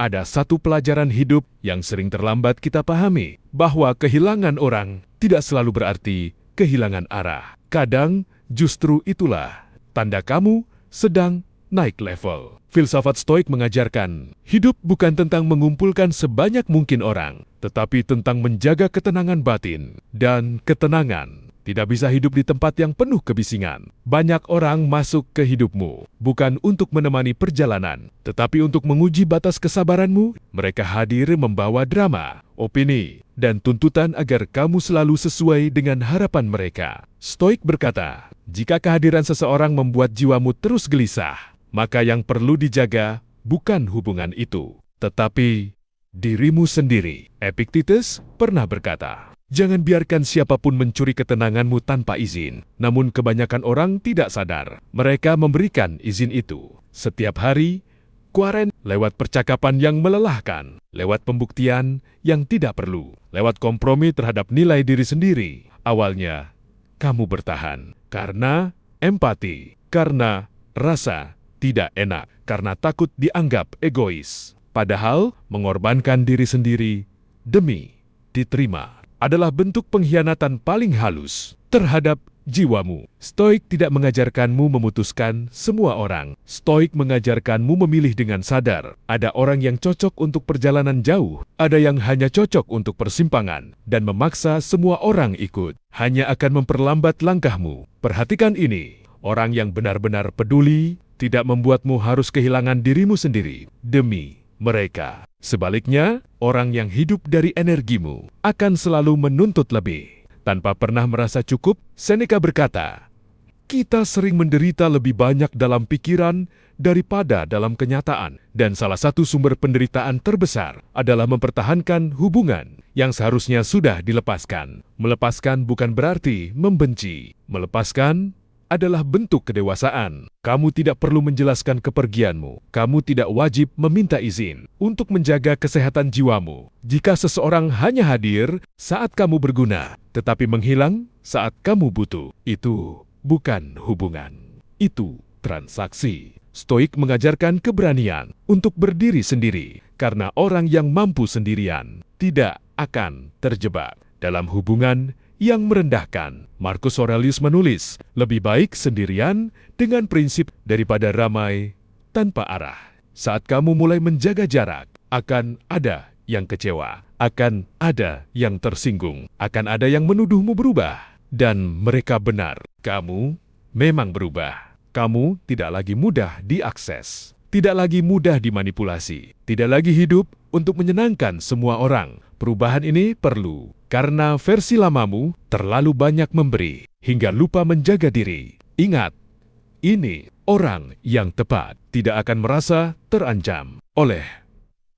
ada satu pelajaran hidup yang sering terlambat kita pahami, bahwa kehilangan orang tidak selalu berarti kehilangan arah. Kadang justru itulah tanda kamu sedang naik level. Filsafat Stoik mengajarkan, hidup bukan tentang mengumpulkan sebanyak mungkin orang, tetapi tentang menjaga ketenangan batin. Dan ketenangan tidak bisa hidup di tempat yang penuh kebisingan. Banyak orang masuk ke hidupmu bukan untuk menemani perjalanan, tetapi untuk menguji batas kesabaranmu. Mereka hadir membawa drama, opini, dan tuntutan agar kamu selalu sesuai dengan harapan mereka. Stoik berkata, jika kehadiran seseorang membuat jiwamu terus gelisah, maka yang perlu dijaga bukan hubungan itu, tetapi dirimu sendiri. Epictetus pernah berkata, jangan biarkan siapapun mencuri ketenanganmu tanpa izin. Namun kebanyakan orang tidak sadar, mereka memberikan izin itu. Setiap hari, kuaren lewat percakapan yang melelahkan, lewat pembuktian yang tidak perlu, lewat kompromi terhadap nilai diri sendiri. Awalnya, kamu bertahan karena empati, karena rasa tidak enak, karena takut dianggap egois. Padahal, mengorbankan diri sendiri demi diterima adalah bentuk pengkhianatan paling halus terhadap jiwamu. Stoik tidak mengajarkanmu memutuskan semua orang. Stoik mengajarkanmu memilih dengan sadar. Ada orang yang cocok untuk perjalanan jauh, ada yang hanya cocok untuk persimpangan, dan memaksa semua orang ikut hanya akan memperlambat langkahmu. Perhatikan ini, orang yang benar-benar peduli tidak membuatmu harus kehilangan dirimu sendiri demi mereka. Sebaliknya, orang yang hidup dari energimu akan selalu menuntut lebih. Tanpa pernah merasa cukup, Seneca berkata, kita sering menderita lebih banyak dalam pikiran daripada dalam kenyataan. Dan salah satu sumber penderitaan terbesar adalah mempertahankan hubungan yang seharusnya sudah dilepaskan. Melepaskan bukan berarti membenci. Melepaskan adalah bentuk kedewasaan. Kamu tidak perlu menjelaskan kepergianmu. Kamu tidak wajib meminta izin untuk menjaga kesehatan jiwamu. Jika seseorang hanya hadir saat kamu berguna, tetapi menghilang saat kamu butuh, itu bukan hubungan. Itu transaksi. Stoik mengajarkan keberanian untuk berdiri sendiri, karena orang yang mampu sendirian tidak akan terjebak dalam hubungan yang merendahkan. Marcus Aurelius menulis, lebih baik sendirian dengan prinsip daripada ramai tanpa arah. Saat kamu mulai menjaga jarak, akan ada yang kecewa, akan ada yang tersinggung, akan ada yang menuduhmu berubah. Dan mereka benar, kamu memang berubah. Kamu tidak lagi mudah diakses, tidak lagi mudah dimanipulasi, tidak lagi hidup untuk menyenangkan semua orang. Perubahan ini perlu, karena versi lamamu terlalu banyak memberi, hingga lupa menjaga diri. Ingat, ini orang yang tepat tidak akan merasa terancam oleh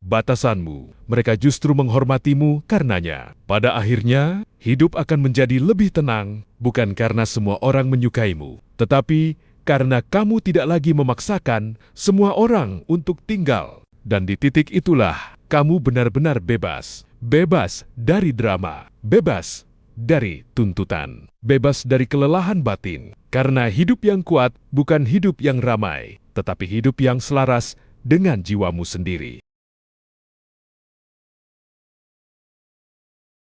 batasanmu. Mereka justru menghormatimu karenanya. Pada akhirnya, hidup akan menjadi lebih tenang, bukan karena semua orang menyukaimu, tetapi karena kamu tidak lagi memaksakan semua orang untuk tinggal. Dan di titik itulah, kamu benar-benar bebas. Bebas dari drama, bebas dari tuntutan, bebas dari kelelahan batin. Karena hidup yang kuat bukan hidup yang ramai, tetapi hidup yang selaras dengan jiwamu sendiri.